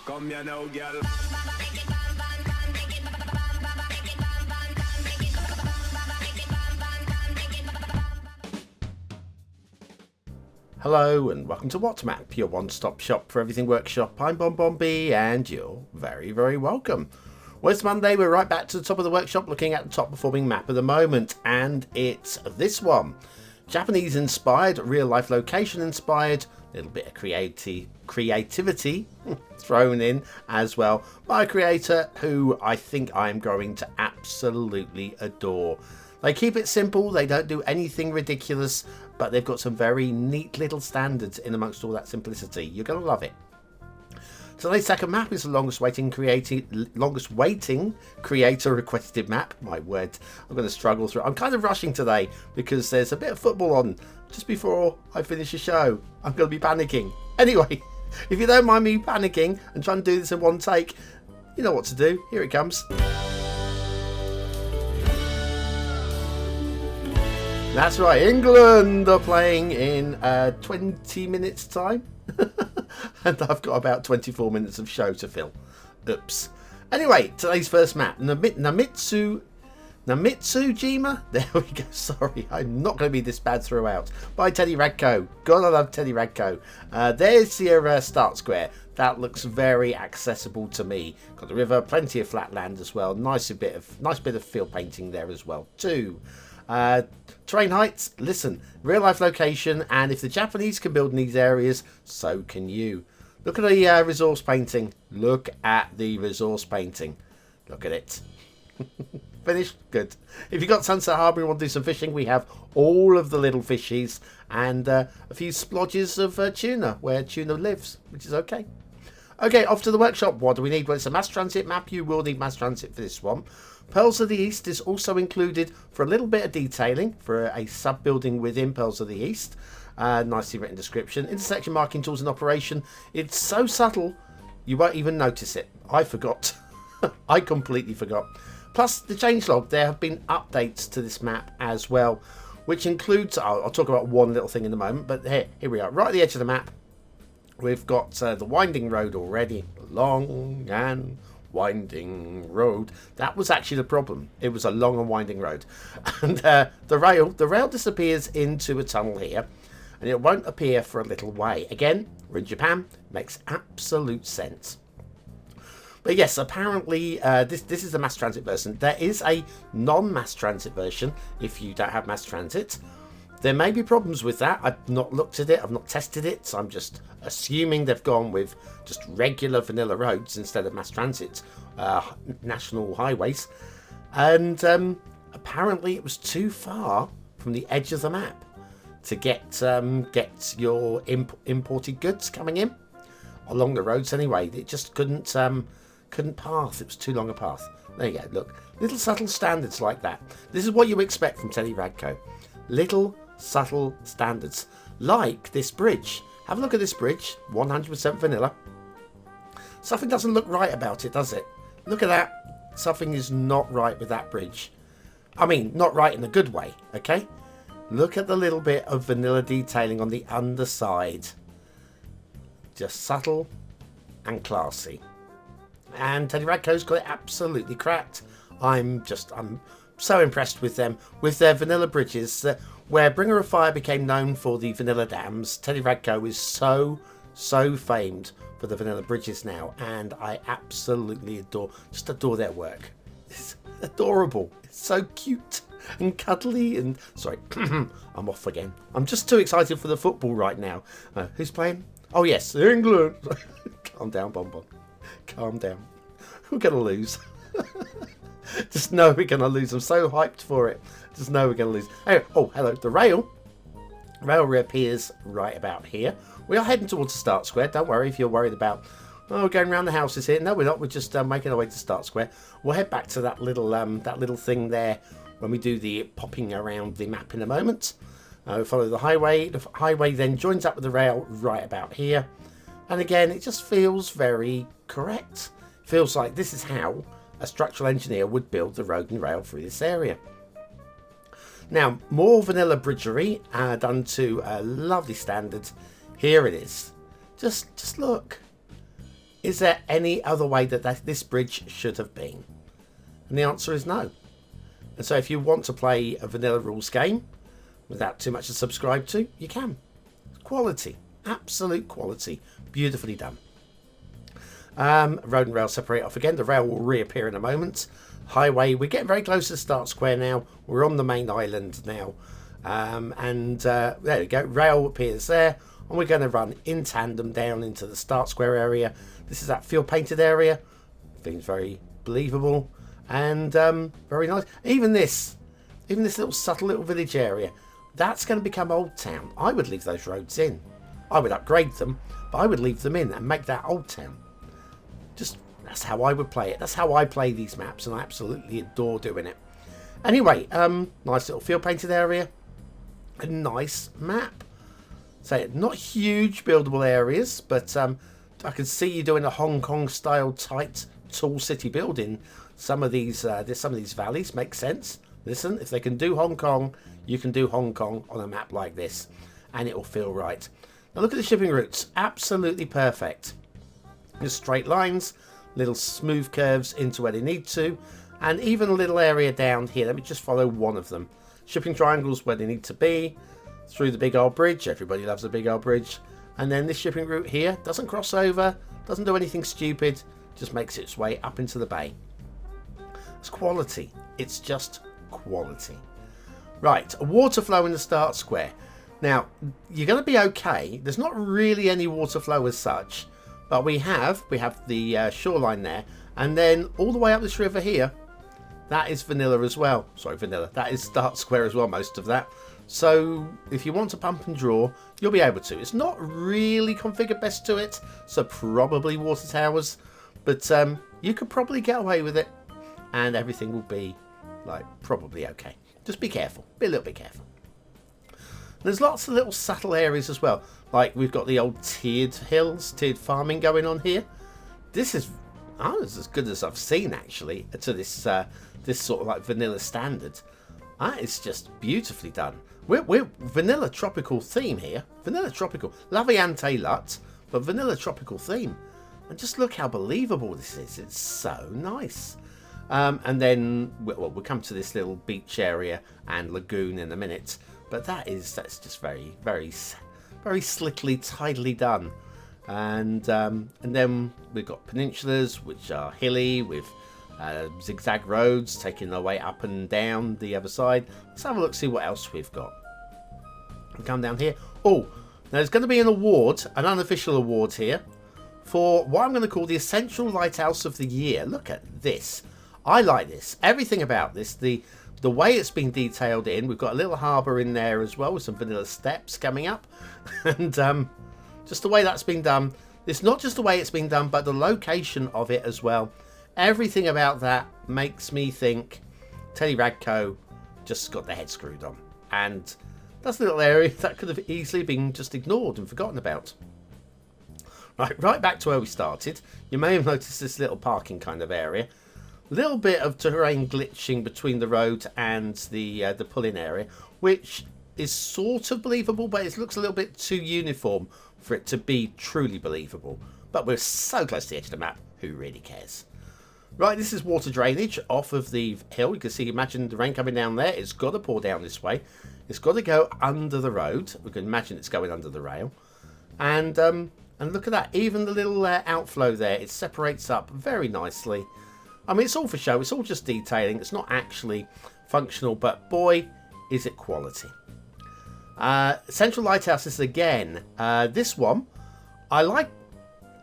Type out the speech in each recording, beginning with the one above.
Come here now, girl. Hello and welcome to What Map, your one-stop shop for everything workshop. I'm BonBonB and you're very, very welcome. Well, it's Monday, we're right back to the top of the workshop looking at the top performing map of the moment, and it's this one. Japanese inspired, real life location inspired, a little bit of creativity thrown in as well by a creator who I think I'm going to absolutely adore. They keep it simple, they don't do anything ridiculous, but they've got some very neat little standards in amongst all that simplicity. You're going to love it. Today's second map is the longest waiting creator requested map. My word, I'm going to struggle through. I'm kind of rushing today because there's a bit of football on just before I finish the show. I'm going to be panicking. Anyway, if you don't mind me panicking and trying to do this in one take, you know what to do. Here it comes. That's right, England are playing in 20 minutes time. And I've got about 24 minutes of show to fill. Oops. Anyway, today's first map, Namitsu-jima. There we go. Sorry, I'm not going to be this bad throughout. By Teddy Radko. God, I love Teddy Radko. There's your start square. That looks very accessible to me. Got the river, plenty of flat land as well. Nice bit of field painting there as well too. Terrain heights, listen, real life location, and if the Japanese can build in these areas, so can you. Look at the resource painting. Look at the resource painting. Look at it. Finished? Good. If you've got Sunset Harbour and want to do some fishing, we have all of the little fishies and a few splodges of tuna where tuna lives, which is okay. Okay, off to the workshop. What do we need? Well, it's a mass transit map. You will need mass transit for this one. Pearls of the East is also included for a little bit of detailing for a sub-building within Pearls of the East. Nicely written description. Intersection marking tools in operation. It's so subtle, you won't even notice it. I forgot. I completely forgot. Plus, the changelog. There have been updates to this map as well, which includes... I'll talk about one little thing in a moment, but here we are. Right at the edge of the map, we've got the winding road already. Long and winding road. That was actually the problem. It was a long and winding road. And the rail disappears into a tunnel here, and it won't appear for a little way. Again, we're in Japan. Makes absolute sense. But yes, apparently this is the mass transit version. There is a non-mass transit version if you don't have mass transit. There may be problems with that. I've not looked at it. I've not tested it. So I'm just assuming they've gone with just regular vanilla roads instead of mass transit national highways. And apparently it was too far from the edge of the map to get your imported goods coming in along the roads anyway. It just couldn't path. It was too long a path. There you go. Look, little subtle standards like that. This is what you expect from Teddy Radko. Little subtle standards like this bridge. Have a look at this bridge. 100% vanilla. Something doesn't look right about it, does it? Look at that. Something is not right with that bridge. I mean, not right in a good way, okay? Look at the little bit of vanilla detailing on the underside. Just subtle and classy. And Teddy Radko's got it absolutely cracked. I'm so impressed with them, with their vanilla bridges. Where Bringer of Fire became known for the vanilla dams, Teddy Radko is so famed for the vanilla bridges now, and I absolutely adore their work. It's adorable. It's so cute and cuddly and... Sorry, I'm off again. I'm just too excited for the football right now. Who's playing? Oh yes, England. Calm down, BonBon. Calm down. We're going to lose. Just know we're going to lose. I'm so hyped for it. Just know we're going to lose. Oh, hello. The rail reappears right about here. We are heading towards the start square. Don't worry if you're worried about, going around the houses here. No, we're not. We're just making our way to start square. We'll head back to that little thing there when we do the popping around the map in a moment. Follow the highway. The highway then joins up with the rail right about here. And again, it just feels very correct. Feels like this is how a structural engineer would build the road and rail through this area. Now, more vanilla bridgery done to lovely standards. Here it is. Just look. is there any other way that this bridge should have been? And the answer is no. And so if you want to play a vanilla rules game without too much to subscribe to, you can. Quality. Absolute quality. Beautifully done. Road and rail separate off again. The rail will reappear in a moment. Highway. We're getting very close to the start square now. We're on the main island now. There we go. Rail appears there. And we're going to run in tandem down into the start square area. This is that field painted area. Seems very believable. And very nice. Even this little subtle little village area, that's going to become Old Town. I would leave those roads in. I would upgrade them, but I would leave them in and make that Old Town. That's how I would play it. That's how I play these maps, and I absolutely adore doing it. Anyway, nice little field painted area. A nice map. So not huge buildable areas, but I can see you doing a Hong Kong style tight tall city building. Some of these valleys make sense. Listen, if they can do Hong Kong, you can do Hong Kong on a map like this, and it will feel right. Now look at the shipping routes. Absolutely perfect. Just straight lines, little smooth curves into where they need to, and even a little area down here. Let me just follow one of them. Shipping triangles where they need to be, through the big old bridge. Everybody loves a big old bridge. And then this shipping route here doesn't cross over, doesn't do anything stupid, just makes its way up into the bay. It's quality. It's just quality. Right, a water flow in the start square. Now, you're going to be okay. There's not really any water flow as such, but we have the shoreline there, and then all the way up this river here, that is vanilla as well. Sorry, vanilla. That is start square as well, most of that. So if you want to pump and draw, you'll be able to. It's not really configured best to it, so probably water towers, but you could probably get away with it, and everything will be like probably okay. Just be careful. Be a little bit careful. There's lots of little subtle areas as well. Like we've got the old tiered hills, tiered farming going on here. This is as good as I've seen actually to this this sort of like vanilla standard. That is just beautifully done. We're vanilla tropical theme here. Vanilla tropical. Laviante Lut, but vanilla tropical theme. And just look how believable this is. It's so nice. And then we'll come to this little beach area and lagoon in a minute. But that's just very, very, very slickly, tidily done. And then we've got peninsulas, which are hilly with zigzag roads taking their way up and down the other side. Let's have a look, see what else we've got. We'll come down here. Oh, now there's going to be an award, an unofficial award here, for what I'm going to call the Essential Lighthouse of the Year. Look at this. I like this. Everything about this. The way it's been detailed in. We've got a little harbour in there as well with some vanilla steps coming up. And just the way that's been done. It's not just the way it's been done, but the location of it as well. Everything about that makes me think Teddy Radko just got their head screwed on. And that's a little area that could have easily been just ignored and forgotten about. Right back to where we started. You may have noticed this little parking kind of area. Little bit of terrain glitching between the road and the pull-in area, which is sort of believable, but it looks a little bit too uniform for it to be truly believable. But we're so close to the edge of the map, who really cares? Right, this is water drainage off of the hill. You can see, imagine the rain coming down there. It's got to pour down this way. It's got to go under the road. We can imagine it's going under the rail. And look at that. Even the little outflow there, it separates up very nicely. I mean, it's all for show. It's all just detailing. It's not actually functional, but boy, is it quality. Central Lighthouses again. This one, I like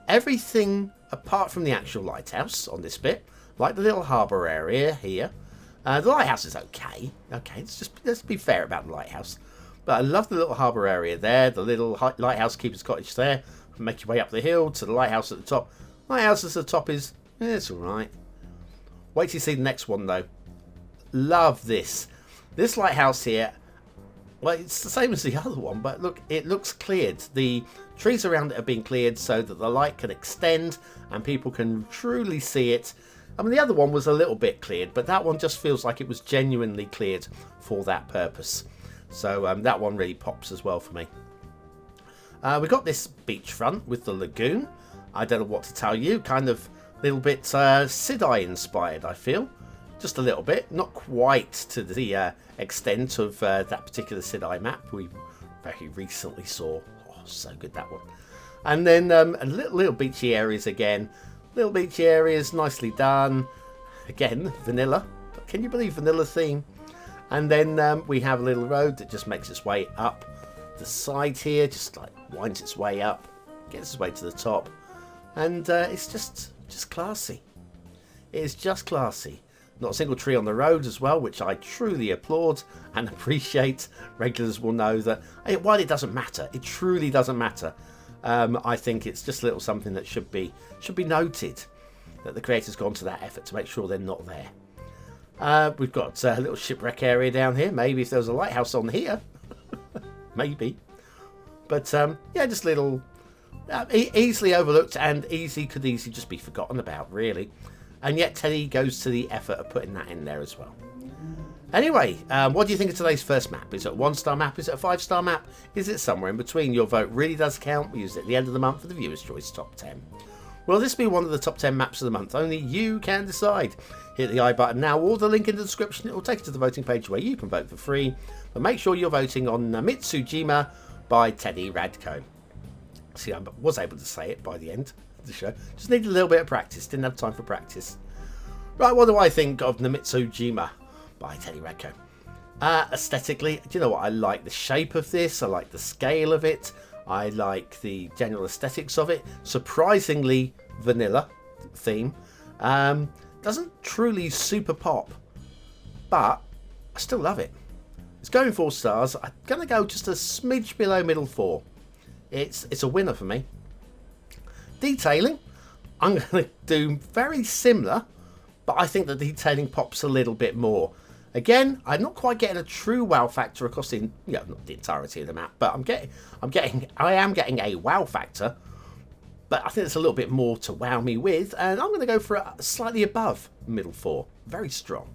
everything apart from the actual lighthouse on this bit. Like the little harbour area here. The lighthouse is okay. Okay, let's be fair about the lighthouse. But I love the little harbour area there. The little lighthouse keeper's cottage there. Make your way up the hill to the lighthouse at the top. Lighthouse at the top is, it's alright. Wait till you see the next one though. Love this. This lighthouse here, well, it's the same as the other one, but look, it looks cleared. The trees around it have been cleared so that the light can extend and people can truly see it. I mean, the other one was a little bit cleared, but that one just feels like it was genuinely cleared for that purpose. So that one really pops as well for me. We've got this beachfront with the lagoon. I don't know what to tell you. Kind of a little bit Sidai inspired, I feel. Just a little bit. Not quite to the extent of that particular Sidai map we very recently saw. Oh, so good, that one. And then a little beachy areas again. Little beachy areas, nicely done. Again, vanilla. Can you believe vanilla theme? And then we have a little road that just makes its way up the side here. Just like winds its way up. Gets its way to the top. And it's just classy. It is just classy. Not a single tree on the road as well, which I truly applaud and appreciate. Regulars will know that while it doesn't matter, it truly doesn't matter. I think it's just a little something that should be noted, that the creator's gone to that effort to make sure they're not there. We've got a little shipwreck area down here. Maybe if there was a lighthouse on here, maybe. But yeah, just little easily overlooked and could easily just be forgotten about, really. And yet Teddy goes to the effort of putting that in there as well. Anyway, what do you think of today's first map? Is it a 1-star map? Is it a 5-star map? Is it somewhere in between? Your vote really does count. We use it at the end of the month for the Viewer's Choice Top 10. Will this be one of the top 10 maps of the month? Only you can decide. Hit the I button now or the link in the description. It will take you to the voting page where you can vote for free. But make sure you're voting on Namitsu-jima by Teddy Radko. See, I was able to say it by the end of the show. Just needed a little bit of practice. Didn't have time for practice. Right, what do I think of Namitsu-jima by Teddy Radko? Aesthetically, do you know what? I like the shape of this. I like the scale of it. I like the general aesthetics of it. Surprisingly vanilla theme. Doesn't truly super pop, but I still love it. It's going 4 stars. I'm going to go just a smidge below middle 4. It's a winner for me. Detailing, I'm going to do very similar, but I think the detailing pops a little bit more. Again, I'm not quite getting a true wow factor across the, not the entirety of the map, but I am getting a wow factor. But I think there's a little bit more to wow me with, and I'm going to go for a slightly above middle 4. Very strong.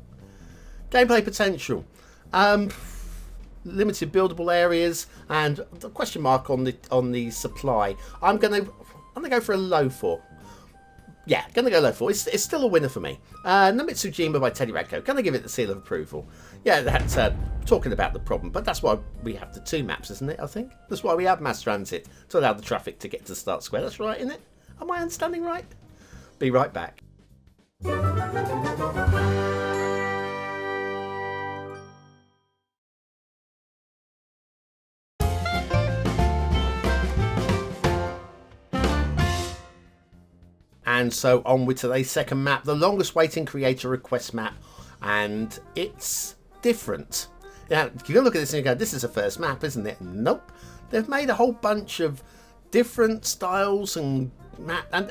Gameplay potential. Limited buildable areas and the question mark on the supply. I'm gonna go for a low 4. Yeah, gonna go low 4. It's still a winner for me. Namitsu-jima by Teddy Radko. Gonna give it the seal of approval. Yeah, that's talking about the problem, but that's why we have the 2 maps, isn't it? I think that's why we have mass transit, to allow the traffic to get to the start square. That's right, isn't it? Am I understanding right? Be right back. And so on with today's second map, the longest waiting creator request map, and it's different. Now, you can look at this and you go, this is a first map, isn't it? Nope. They've made a whole bunch of different styles and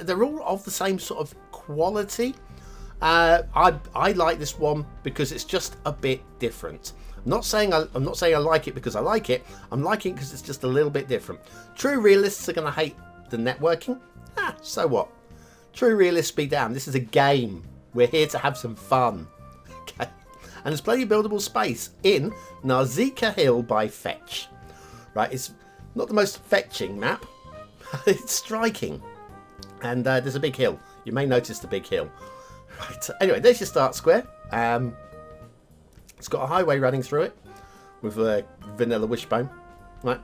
they're all of the same sort of quality. I like this one because it's just a bit different. I'm not saying I like it because I like it. I'm liking it because it's just a little bit different. True realists are going to hate the networking. So what? True realists be damned. This is a game. We're here to have some fun. Okay. And there's plenty of buildable space in Narzeka Hill by Fetch. Right, it's not the most fetching map. It's striking. And there's a big hill. You may notice the big hill. Right. Anyway, there's your start square. It's got a highway running through it with a vanilla wishbone. Right.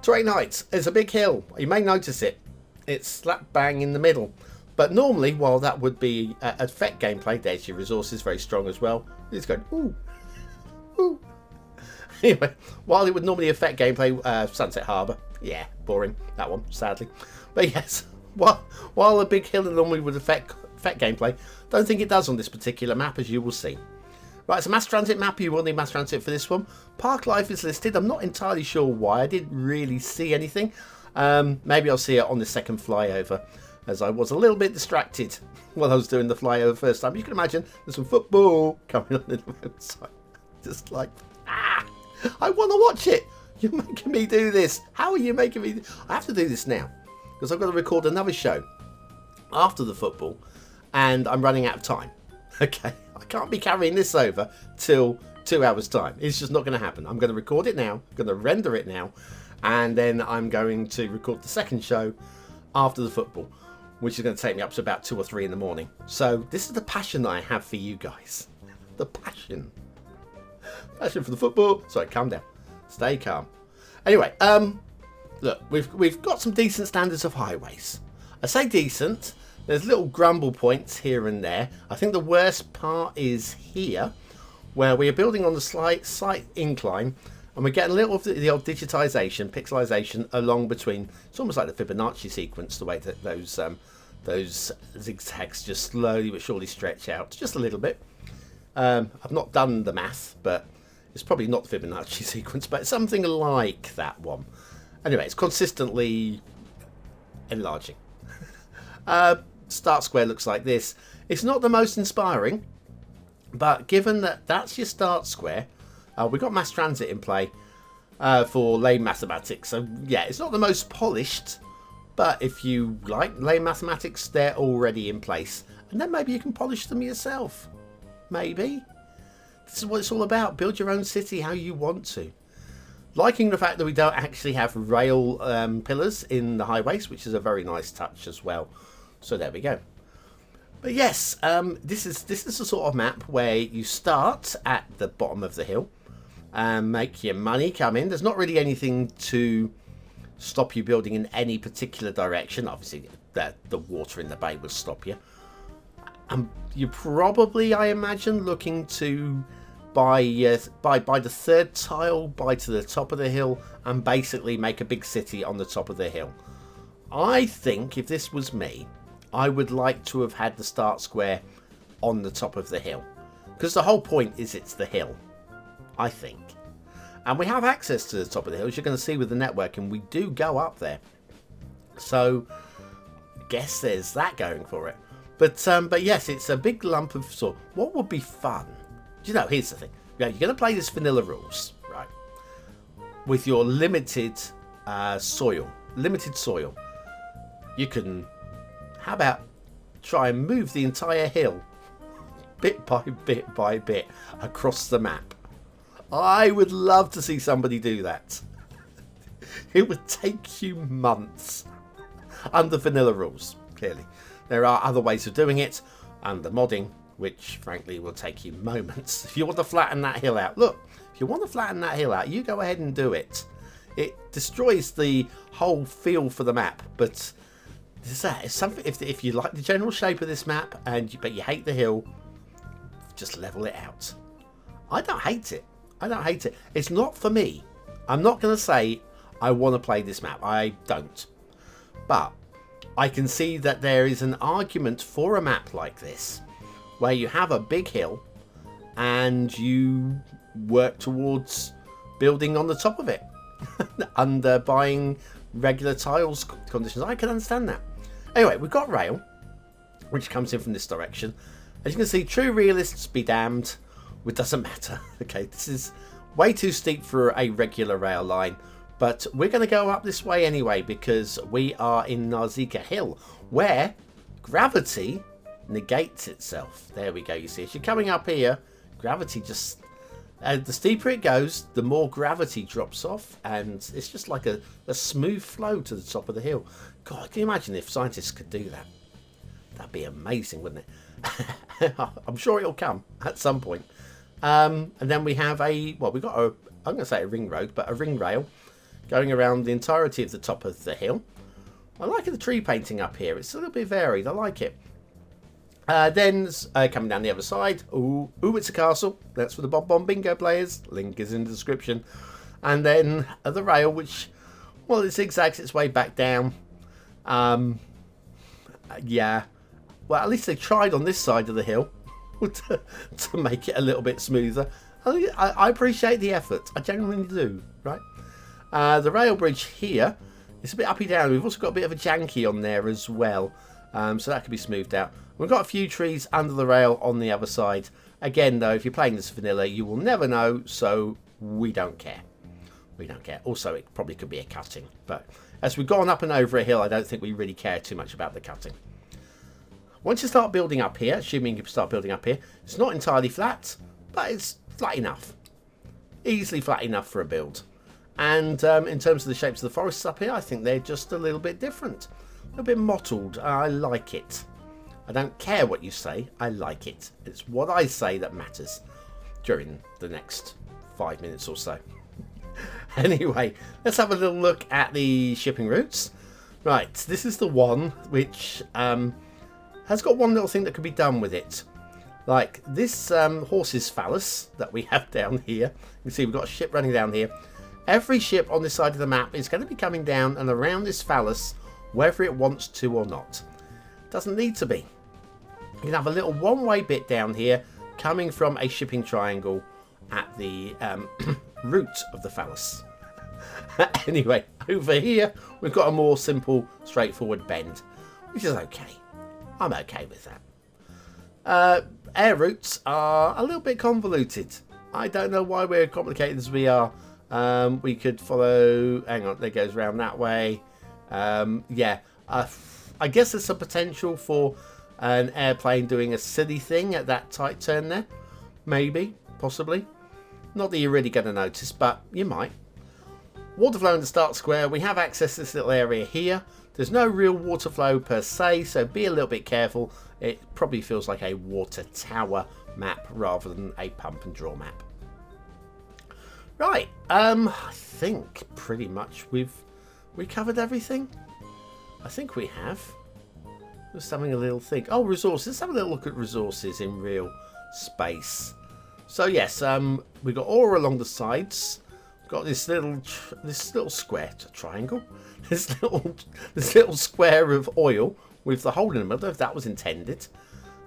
Terrain heights. There's a big hill. You may notice it. It's slap bang in the middle. But normally, while that would be effect gameplay, there's your resources, very strong as well. It's going, ooh, ooh. Anyway, while it would normally affect gameplay, Sunset Harbour, yeah, boring, that one, sadly. But yes, while a big hill normally would affect gameplay, don't think it does on this particular map, as you will see. Right, it's a mass transit map. You will need mass transit for this one. Park life is listed. I'm not entirely sure why. I didn't really see anything. Maybe I'll see it on the second flyover, as I was a little bit distracted while I was doing the flyover first time. You can imagine there's some football coming on in the roadside. Just like, I want to watch it. You're making me do this. How are you making me? I have to do this now because I've got to record another show after the football and I'm running out of time. Okay, I can't be carrying this over till 2 hours time. It's just not going to happen. I'm going to record it now. I'm going to render it now. And then I'm going to record the second show after the football. which is going to take me up to about 2 or 3 in the morning. So this is the passion that I have for you guys. The passion. Passion for the football. Sorry, calm down. Stay calm. Anyway, look, we've got some decent standards of highways. I say decent. There's little grumble points here and there. I think the worst part is here, where we are building on the slight incline, and we're getting a little of the old digitization, pixelization along between. It's almost like the Fibonacci sequence, the way that those zigzags just slowly but surely stretch out just a little bit. I've not done the math, but it's probably not the Fibonacci sequence, but something like that one. Anyway, it's consistently enlarging. Start square looks like this. It's not the most inspiring, but given that that's your start square, we've got mass transit in play for lane mathematics. So yeah, it's not the most polished, but if you like lane mathematics, they're already in place. And then maybe you can polish them yourself. Maybe. This is what it's all about. Build your own city how you want to. Liking the fact that we don't actually have rail pillars in the highways, which is a very nice touch as well. So there we go. But yes, this is the sort of map where you start at the bottom of the hill and make your money come in. There's not really anything to stop you building in any particular direction. Obviously, the water in the bay will stop you. You're probably, I imagine, looking to buy the third tile, buy to the top of the hill, and basically make a big city on the top of the hill. I think if this was me, I would like to have had the start square on the top of the hill, because the whole point is it's the hill, I think. And we have access to the top of the hill, as you're going to see with the network, and we do go up there. So, guess there's that going for it. But yes, it's a big lump of sort. What would be fun? You know, here's the thing. You're going to play this vanilla rules, right? With your limited soil. Limited soil. You can, how about try and move the entire hill bit by bit across the map. I would love to see somebody do that. It would take you months under vanilla rules, clearly. There are other ways of doing it, and the modding, which frankly will take you moments. If you want to flatten that hill out, look, if you want to flatten that hill out, you go ahead and do it. It destroys the whole feel for the map, but it's something. If you like the general shape of this map but you hate the hill, just level it out. I don't hate it. I don't hate it. It's not for me. I'm not going to say I want to play this map. I don't. But I can see that there is an argument for a map like this, where you have a big hill and you work towards building on the top of it under buying regular tiles conditions. I can understand that. Anyway, we've got rail, which comes in from this direction. As you can see, true realists be damned. It doesn't matter. Okay, this is way too steep for a regular rail line, but we're going to go up this way anyway because we are in Narzeka Hill, where gravity negates itself. There we go. You see, as you're coming up here, gravity just the steeper it goes, the more gravity drops off, and it's just like a smooth flow to the top of the hill. God, can you imagine if scientists could do that? That'd be amazing, wouldn't it? I'm sure it'll come at some point. And then we have we've got I'm going to say a ring road, but a ring rail going around the entirety of the top of the hill. I like the tree painting up here. It's a little bit varied. I like it. Then coming down the other side, ooh, it's a castle. That's for the BonBonBingo players. Link is in the description. And then the rail, which, well, it zigzags its way back down. Yeah. Well, at least they tried on this side of the hill to make it a little bit smoother. I appreciate the effort. I genuinely do, right? The rail bridge here, it's a bit uppy down. We've also got a bit of a janky on there as well. So that could be smoothed out. We've got a few trees under the rail on the other side. Again, though, if you're playing this vanilla, you will never know, so we don't care. We don't care. Also, it probably could be a cutting. But as we've gone up and over a hill, I don't think we really care too much about the cutting. Once you start building up here, assuming you start building up here, it's not entirely flat, but it's flat enough. Easily flat enough for a build. And in terms of the shapes of the forests up here, I think they're just a little bit different. A little bit mottled. I like it. I don't care what you say. I like it. It's what I say that matters during the next 5 minutes or so. Anyway, let's have a little look at the shipping routes. Right, this is the one which has got one little thing that could be done with it. Like this horse's phallus that we have down here. You can see we've got a ship running down here. Every ship on this side of the map is going to be coming down and around this phallus, whether it wants to or not. Doesn't need to be. You can have a little one-way bit down here coming from a shipping triangle at the root of the phallus. Anyway, over here we've got a more simple, straightforward bend, which is okay. I'm okay with that. Air routes are a little bit convoluted. I don't know why we're complicated as we are. We could follow... Hang on, it goes round that way. Yeah, I guess there's some potential for an airplane doing a silly thing at that tight turn there. Maybe, possibly. Not that you're really going to notice, but you might. Water flow in the start square. We have access to this little area here. There's no real water flow per se, so be a little bit careful. It probably feels like a water tower map rather than a pump and draw map. Right, I think pretty much we covered everything. I think we have. Just having a little think. Oh, resources. Let's have a little look at resources in real space. So yes, we've got ore along the sides. We've got this little square triangle. This little square of oil with the hole in the middle, if that was intended.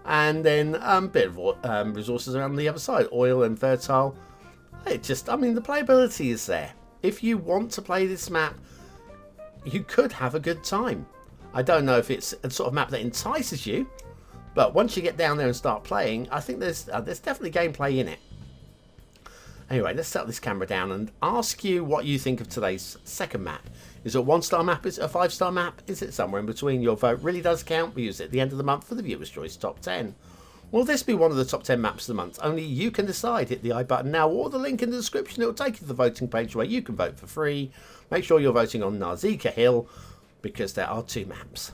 And then a bit of resources around the other side, oil and fertile. I mean, the playability is there. If you want to play this map, you could have a good time. I don't know if it's a sort of map that entices you, but once you get down there and start playing, I think there's definitely gameplay in it. Anyway, let's set this camera down and ask you what you think of today's second map. Is it a 1-star map? Is it a 5-star map? Is it somewhere in between? Your vote really does count. We use it at the end of the month for the Viewer's Choice Top 10. Will this be one of the top 10 maps of the month? Only you can decide. Hit the I button now or the link in the description. It will take you to the voting page where you can vote for free. Make sure you're voting on Narzeka Hill because there are 2 maps.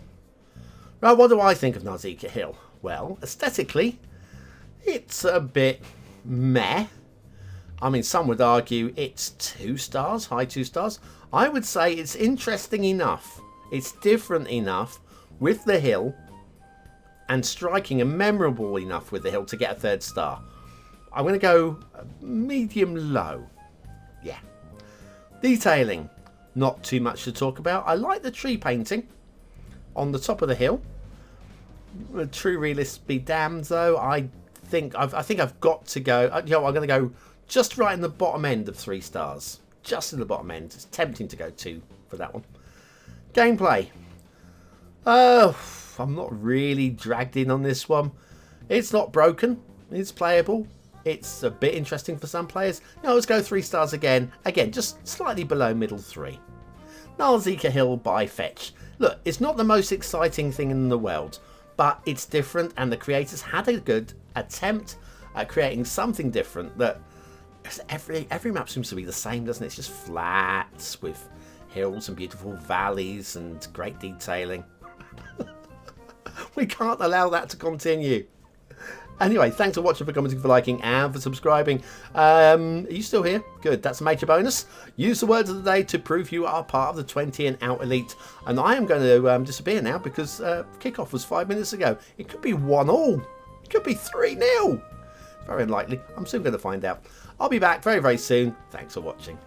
Right, what do I think of Narzeka Hill? Well, aesthetically, it's a bit meh. I mean, some would argue it's 2 stars, high 2 stars. I would say it's interesting enough. It's different enough with the hill and striking and memorable enough with the hill to get a 3rd star. I'm going to go medium low. Yeah. Detailing, not too much to talk about. I like the tree painting on the top of the hill. The true realist be damned, though. I think I've got to go. I'm going to go just right in the bottom end of 3 stars. Just in the bottom end. It's tempting to go 2 for that one. Gameplay. I'm not really dragged in on this one. It's not broken. It's playable. It's a bit interesting for some players. Now let's go 3 stars again. Again, just slightly below middle 3. Narzeka Hill by Fetch. Look, it's not the most exciting thing in the world, but it's different, and the creators had a good attempt at creating something different. That every map seems to be the same, doesn't it? It's just flats with hills and beautiful valleys and great detailing. We can't allow that to continue. Anyway, thanks for watching, for commenting, for liking, and for subscribing. Are you still here? Good, that's a major bonus. Use the words of the day to prove you are part of the 20 and out elite. And I am going to disappear now because kickoff was 5 minutes ago. It could be 1-1. It could be 3-0. Very unlikely. I'm soon going to find out. I'll be back very, very soon. Thanks for watching.